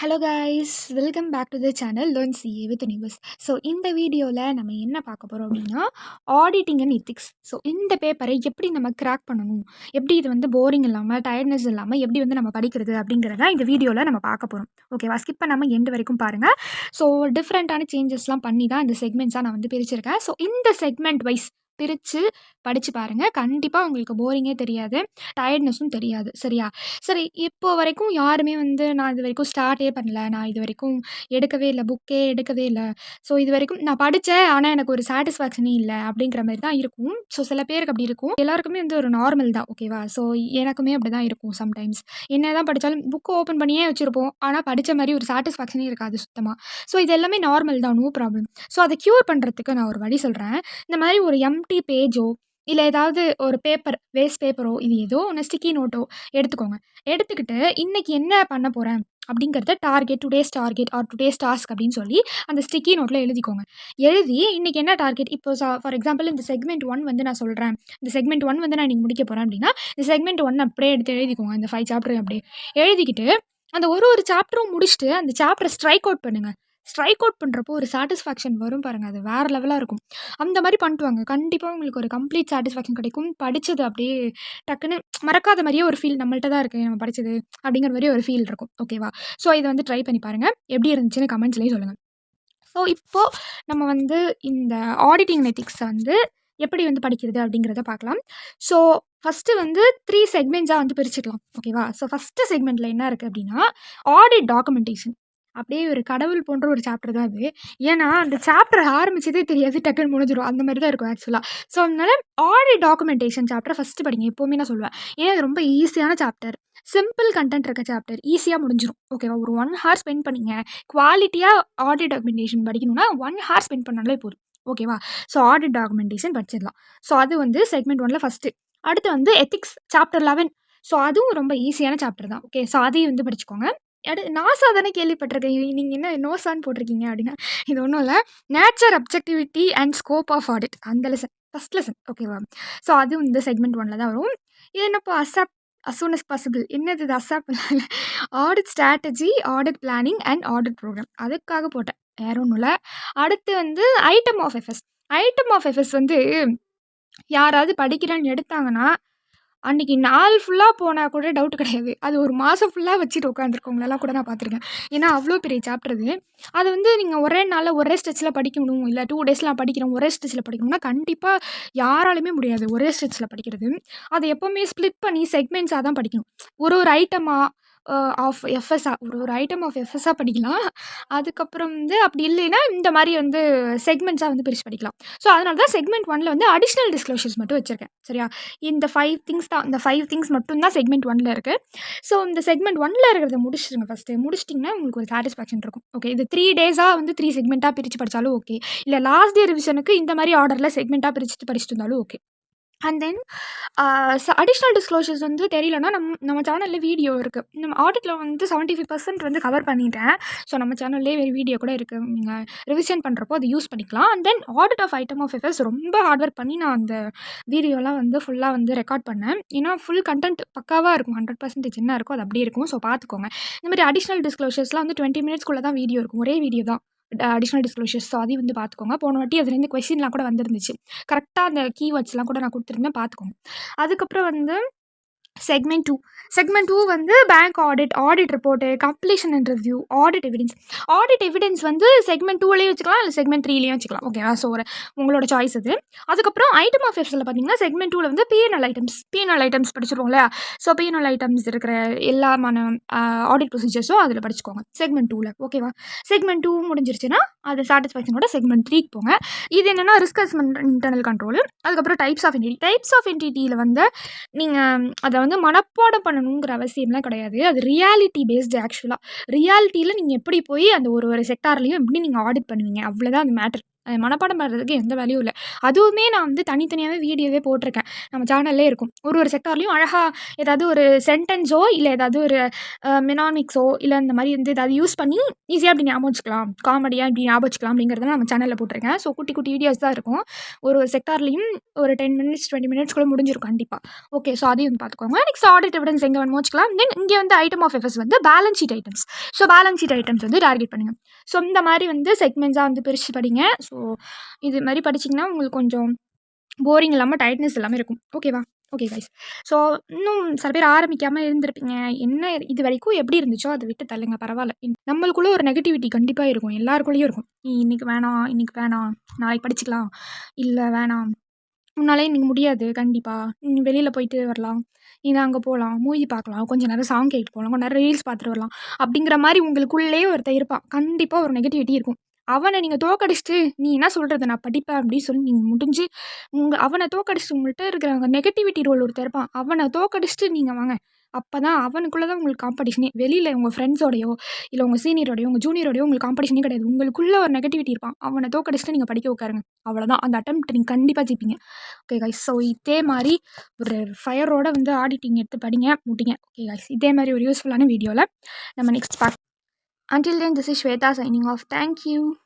Hello guys, welcome back to the channel learn CA with Nivas. So இந்த வீடியோவில் நம்ம என்ன பார்க்க போகிறோம் அப்படின்னா, ஆடிட்டிங் அண்ட் எத்திக்ஸ். ஸோ இந்த பேப்பரை எப்படி நம்ம கிராக் பண்ணணும், எப்படி இது வந்து போரிங் இல்லாமல் டயர்ட்னஸ் இல்லாமல் எப்படி வந்து நம்ம படிக்கிறது அப்படிங்கிறத இந்த வீடியோவில் நம்ம பார்க்க போகிறோம். ஓகேவா? ஸ்கிப் பண்ணாமல் எண்டு வரைக்கும் பாருங்கள். ஸோ டிஃப்ரெண்ட்டான சேஞ்சஸ்லாம் பண்ணி தான் இந்த செக்மெண்ட்ஸாக நான் வந்து பிரிச்சிருக்கேன். ஸோ இந்த செக்மெண்ட் வைஸ் பிரித்து படித்து பாருங்கள். கண்டிப்பாக உங்களுக்கு போரிங்கே தெரியாது, டயர்ட்னஸும் தெரியாது. சரியா? சரி, இப்போ வரைக்கும் யாருமே வந்து நான் இது வரைக்கும் ஸ்டார்ட்டே பண்ணல, நான் இது வரைக்கும் எடுக்கவே இல்லை, புக்கே எடுக்கவே இல்லை, ஸோ இது வரைக்கும் நான் படித்தேன் ஆனால் எனக்கு ஒரு சாட்டிஸ்ஃபேக்ஷனே இல்லை அப்படிங்கிற மாதிரி தான் இருக்கும். ஸோ சில பேருக்கு அப்படி இருக்கும், எல்லாருக்குமே வந்து ஒரு நார்மல் தான். ஓகேவா? ஸோ எனக்குமே அப்படி தான் இருக்கும். சம்டைம்ஸ் என்ன தான் படித்தாலும் புக்கு ஓப்பன் பண்ணியே வச்சுருப்போம், ஆனால் படித்த மாதிரி ஒரு சாட்டிஸ்ஃபேக்ஷனே இருக்காது சுத்தமாக. ஸோ இது எல்லாமே நார்மல் தான், நோ ப்ராப்ளம். ஸோ அதை க்யூர் பண்ணுறதுக்கு நான் ஒரு வழி சொல்கிறேன். இந்த மாதிரி ஒரு எம்டி பேஜோ இல்லை ஏதாவது ஒரு பேப்பர், வேஸ்ட் பேப்பரோ, இது ஏதோ ஒன்று ஸ்டிக்கி நோட்டோ எடுத்துக்கோங்க. எடுத்துக்கிட்டு இன்றைக்கி என்ன பண்ண போகிறேன் அப்படிங்கிறத today's target or today's task அப்படின்னு சொல்லி அந்த ஸ்டிக்கி நோட்டில் எழுதிக்கோங்க. எழுதி இன்றைக்கி என்ன டார்கெட், இப்போ ஃபார் எக்ஸாம்பிள் இந்த செக்மெண்ட் 1 வந்து நான் சொல்கிறேன், இந்த செக்மெண்ட் 1 வந்து நான் இன்றைக்கி முடிக்க போகிறேன் அப்படின்னா, இந்த செக்மெண்ட் 1 அப்படியே எடுத்து எழுதிக்கோங்க. இந்த 5 சாப்டர் அப்படியே எழுதிக்கிட்டு அந்த ஒரு சாப்டரும் முடிச்சுட்டு அந்த சாப்டரை ஸ்ட்ரைக் அவுட் பண்ணுங்கள். ஸ்ட்ரைக் அவுட் பண்ணுறப்போ ஒரு சாட்டிஸ்ஃபேக்ஷன் வரும் பாருங்கள், அது வேறு லெவலாக இருக்கும். அந்த மாதிரி பண்ணிட்டு வாங்க, கண்டிப்பாக உங்களுக்கு ஒரு கம்ப்ளீட் சாட்டிஸ்ஃபேக்ஷன் கிடைக்கும். படித்தது அப்படியே டக்குன்னு மறக்காத மாதிரியே ஒரு ஃபீல், நம்மள்ட்ட தான் இருக்குது நம்ம படித்தது அப்படிங்கிற மாதிரியே ஒரு ஃபீல் இருக்கும். ஓகேவா? ஸோ இதை வந்து ட்ரை பண்ணி பாருங்கள், எப்படி இருந்துச்சுன்னு கமெண்ட்ஸ்லேயே சொல்லுங்கள். ஸோ இப்போது நம்ம வந்து இந்த ஆடிட்டிங் எத்திக்ஸை வந்து எப்படி வந்து படிக்கிறது அப்படிங்கிறத பார்க்கலாம். ஸோ ஃபஸ்ட்டு வந்து 3 செக்மெண்ட்ஸாக வந்து பிரிச்சுக்கலாம். ஓகேவா? ஸோ ஃபஸ்ட்டு செக்மெண்ட்டில் என்ன இருக்குது அப்படின்னா, ஆடிட் டாக்குமெண்டேஷன். அப்படியே ஒரு கடவுள் போன்ற ஒரு சாப்டர் தான் அது. ஏன்னா அந்த சாப்டர் ஆரம்பிச்சதே தெரியாது, டக்குன்னு முடிஞ்சிடும், அந்த மாதிரி தான் இருக்கும் ஆக்சுவலாக. ஸோ அதனால ஆடிட் டாக்குமெண்டேஷன் சாப்டர் ஃபஸ்ட்டு படிங்க, எப்போவுமே நான் சொல்லுவேன். ஏன்னா அது ரொம்ப ஈஸியான சாப்டர், சிம்பிள் கண்டென்ட் இருக்க சாப்டர், ஈஸியாக முடிஞ்சிடும். ஓகேவா? ஒரு 1 ஹவர் ஸ்பெண்ட் பண்ணிங்க, குவாலிட்டியாக ஆடிட் டாக்குமெண்டேஷன் படிக்கணும்னா 1 ஹவர் ஸ்பெண்ட் பண்ணாலே போதும். ஓகேவா? ஸோ ஆடிட் டாக்குமெண்டேஷன் படிச்சிடலாம். ஸோ அது வந்து செக்மெண்ட் 1ல் ஃபஸ்ட்டு. அடுத்து வந்து எத்திக்ஸ் சாப்டர் 11. ஸோ அதுவும் ரொம்ப ஈஸியான சாப்டர் தான். ஓகே, ஸோ அதையும் வந்து படிச்சுக்கோங்க. நாசா தானே கேள்விப்பட்டிருக்கேன், நீங்கள் என்ன நோசான்னு போட்டிருக்கீங்க அப்படின்னா, இது ஒன்றும் இல்லை, nature objectivity and scope of audit, அந்த லெசன், ஃபஸ்ட் லெசன். ஓகேவா? ஸோ அதுவும் இந்த செக்மெண்ட் 1ல் தான் வரும். இது என்னப்போ as soon as possible, என்னது இது அசாப் இல்லை, audit strategy, audit planning and audit program, அதுக்காக போட்டேன், வேற ஒன்றும் இல்லை. அடுத்து வந்து item of FS. Item of FS வந்து யாராவது படிக்கிறேன்னு எடுத்தாங்கன்னா அன்றைக்கி நாள் ஃபுல்லாக போனால் கூட டவுட் கிடையாது, அது ஒரு மாதம் ஃபுல்லாக வச்சுட்டு உட்காந்துருக்கவங்களெல்லாம் கூட நான் பார்த்துருக்கேன். ஏன்னா அவ்வளோ பெரிய சாப்டர் அது. அது வந்து நீங்கள் ஒரே நாளில் ஒரே ஸ்ட்ரெச்சில் படிக்கணும், இல்லை 2 டேஸில் நான் படிக்கிறேன் ஒரே ஸ்ட்ரெச்சில் படிக்கணும்னா கண்டிப்பாக யாராலுமே முடியாது ஒரே ஸ்ட்ரெச்சில் படிக்கிறது. அதை எப்போவுமே ஸ்ப்ளிட் பண்ணி செக்மெண்ட்ஸாக தான் படிக்கணும். ஒரு ஐட்டமாக ஆஃப் எஃப்எஸ்ஸாக, ஒரு ஐட்டம் ஆஃப் எஃப்எஸ்ஸாக படிக்கலாம். அதுக்கப்புறம் வந்து அப்படி இல்லைன்னா இந்த மாதிரி வந்து செக்மெண்ட்ஸாக வந்து பிரித்து படிக்கலாம். ஸோ அதனால தான் செக்மெண்ட் 1ல் வந்து அடிஷ்னல் டிஸ்க்ளோஷர்ஸ் மட்டும் வச்சுருக்கேன். சரியா? இந்த 5 திங்ஸ் தான், இந்த 5 திங்ஸ் மட்டும் தான் செக்மெண்ட் 1ல் இருக்குது. ஸோ இந்த செக்மெண்ட் 1ல் இருக்கிறத முடிச்சிடுங்க. ஃபஸ்ட்டு முடிச்சிட்டிங்கன்னா உங்களுக்கு ஒரு சாட்டிஸ்ஃபேக்ஷன் இருக்கும். ஓகே, இது 3 டேஸாக வந்து 3 செக்மெண்ட்டாக பிரித்து படித்தாலும் ஓகே, இல்லை லாஸ்ட் டே ரிவிஷனுக்கு இந்த மாதிரி ஆர்டரில் செக்மெண்ட்டாக பிரிச்சுட்டு படிச்சுட்டு இருந்தாலும் okay. And then additional disclosures வந்து தெரியலன்னா நம்ம சேனலில் வீடியோ இருக்குது. நம்ம ஆடிட்டில் வந்து 75% வந்து கவர் பண்ணிட்டேன். ஸோ நம்ம சேனல்லே வேறு வீடியோ கூட இருக்குது, நீங்கள் ரிவிஷன் பண்ணுறப்போ அதை யூஸ் பண்ணிக்கலாம். And then audit of item of FS ரொம்ப ஹார்ட் ஒர்க் பண்ணி நான் அந்த வீடியோலாம் வந்து ஃபுல்லாக வந்து ரெக்கார்ட் பண்ணேன். ஏன்னா ஃபுல் கண்டென்ட் பக்காவாக இருக்கும், 100% என்ன இருக்கோ அது அப்படியே இருக்கும். ஸோ பார்த்துக்கோங்க. இந்த மாதிரி அடிஷ்னல் டிஸ்க்ளோஷர்ஸ்லாம் வந்து 20 மினிட்ஸ்க்குள்ளே தான் வீடியோ இருக்கும், ஒரே வீடியோ தான் அடிஷ்னல் டிஸ்க்ளோஷர்ஸ். ஸோ அதையும் வந்து பார்த்துக்கோங்க. போன வாட்டி அதுலேருந்து கொஸ்டின்லாம் கூட வந்துருந்துச்சு, கரெக்டாக அந்த கீவேர்ட்ஸ்லாம் கூட நான் கொடுத்துருந்தேன், பார்த்துக்கோங்க. அதுக்கப்புறம் வந்து செக்மெண்ட் 2 வந்து bank audit, audit report, completion and review, audit evidence. Audit evidence வந்து செக்மெண்ட் 2லேயும் வச்சுக்கலாம், இல்லை செக்மெண்ட் 3லேயும் வச்சுக்கலாம். ஓகேவா? ஸோ உங்களோட சாய்ஸ் அது. அதுக்கப்புறம் ஐட்டம் ஆஃப் எஃப்எஸ்ஸில் பார்த்தீங்கன்னா செக்மெண்ட் 2ல் வந்து பிஎன்எல் ஐட்டம்ஸ் படிச்சிருவோம் இல்லையா? ஸோ பிஎன்எல் ஐட்டம்ஸ் இருக்கிற எல்லாமான ஆடிட் ப்ரொசீஜர்ஸும் அதில் படிச்சுக்கோங்க செக்மெண்ட் 2ல். ஓகேவா? செக்மெண்ட் 2 முடிஞ்சிருச்சுன்னா அது சாட்டிஸ்ஃபேக்ஷனோட செக்மெண்ட் 3க்கு போங்க. இது என்னென்னா ரிஸ்க் அசஸ்மெண்ட், இன்டர்னல் கண்ட்ரோல். அதுக்கப்புறம் டைப்ஸ் ஆஃப் என்டிட்டியில் வந்து நீங்கள் அதை வந்து மனப்பாடம் பண்ணணுங்கிற அவசியம்லாம் கிடையாது, அது ரியாலிட்டி பேஸ்டு. ஆக்சுவலாக ரியாலிட்டியில் நீங்கள் எப்படி போய் அந்த ஒரு செக்டார்லேயும் எப்படி நீங்கள் ஆடிட் பண்ணுவீங்க, அவ்வளோதான் அந்த மேட்டர். மனப்பாடம் பண்ணுறதுக்கு எந்த வேலையும் இல்ல. அதுவுமே நான் வந்து தனித்தனியாவே வீடியோவே போட்டிருக்கேன். நம்ம சேனல்லே இருக்கும். ஒரு ஒரு செக்டார்லயும் அழகா ஏதாவது ஒரு சென்டென்ஸோ, இல்ல ஏதாவது ஒரு மெனானிக்ஸோ, இல்ல இந்த மாரி வந்து ஏதாவது யூஸ் பண்ணி ஈஸியா இப்படி ஞாபகம் வச்சுக்கலாம். காமெடியா இப்படி ஞாபகம் வச்சுக்கலாம் அப்படிங்கிறதெல்லாம் நம்ம சேனல்ல போட்டிருக்கேன். ஸோ குட்டி குட்டி வீடியோஸ் தான் இருக்கும். ஒரு ஒரு செக்டார்லயும் ஒரு 10 மினிட்ஸ், 20 மினிட்ஸ்க்குள்ள முடிஞ்சிரும் கண்டிப்பா. ஓகே. ஸோ அதையும் பார்த்துக்கோங்க. நெக்ஸ்ட் ஆடிட் எவிடன்ஸ் எங்க வேணுமோ வச்சுக்கலாம். தென் இங்க வந்து ஐட்டம் ஆஃப் எஃப்எஸ் வந்து balance sheet items. So balance sheet items வந்து டார்கெட் பண்ணுங்க. ஸோ இந்த மாரி வந்து செக்மெண்ட்ஸா வந்து பிரிச்சு படிங்க. ஸோ இது மாரி படிச்சீங்கன்னா உங்களுக்கு கொஞ்சம் போரிங் இல்லாம டயர்ட்னஸ் இல்லாம இருக்கும். ஓகேவா? Okay guys. ஸோ இன்னும் சில பேர் ஆரம்பிக்காம இருந்திருப்பீங்க. என்ன இதுவரைக்கும் எப்படி இருந்துச்சோ அத விட்டு தள்ளுங்க பரவால்ல. நம்மளுக்குள்ள ஒரு நெகட்டிவிட்டி கண்டிப்பா இருக்கும். எல்லாருக்குள்ளயும் இருக்கும். இன்னைக்கு வேணாம், இன்னைக்கு வேணாம், நாளைக்கு படிச்சுக்கலாம். இல்ல வேணாம். உன்னால இன்னைக்கு முடியாது கண்டிப்பா. நீ வெளியில போயிட்டு வரலாம். நீ அங்க போலாம், மூவி பார்க்கலாம், கொஞ்ச நேரம் சாங் கேட்டு போலாம், கொஞ்ச நேரம் ரீல்ஸ் பார்த்துட்டு வரலாம். அப்படிங்கிற மாரி உங்களுக்குள்ளேயே ஒருத்தன் இருப்பான். கண்டிப்பா ஒரு நெகட்டிவிட்டி இருக்கும். அவன நீங்க தோற்கடிச்சுட்டு, "நீ என்ன சொல்றது? நான் படிப்பேன்" அப்படின்னு சொல்லி நீங்க முடிஞ்சு, அவன தோற்கடிச்சுட்டு உங்கள்ட்ட இருக்கிற நெகட்டிவிட்டி ரோல் ஒருத்தன் இருப்பான். அவன தோற்கடிச்சுட்டு நீங்க வாங்க. அப்பதான் அவனுக்குள்ள தான் உங்களுக்கு காம்படிஷனே. வெளியில உங்க ஃப்ரெண்ட்ஸோடயோ, இல்ல உங்க சீனியரோடயோ, உங்க ஜூனியரோடயோ உங்களுக்கு காம்படிஷனே கிடையாது. உங்களுக்குள்ள ஒரு நெகட்டிவிட்டி இருப்பான். அவன தோற்கடிச்சுட்டு நீங்க படிக்க உட்காருங்க. அவ்வளோதான். அந்த அட்டெம்ப்ட் நீங்க கண்டிப்பா ஜெயிப்பீங்க. Okay guys. ஸோ இதே மாரி ஒரு ஃபயரோட வந்து ஆடிட்டிங் எடுத்து படிங்க, முடிங்க. Okay guys. இதே மாரி ஒரு யூஸ்ஃபுல்லான வீடியோல நம்ம நெக்ஸ்ட் பார்க்கலாம். Until then, this is Shweta signing off. Thank you.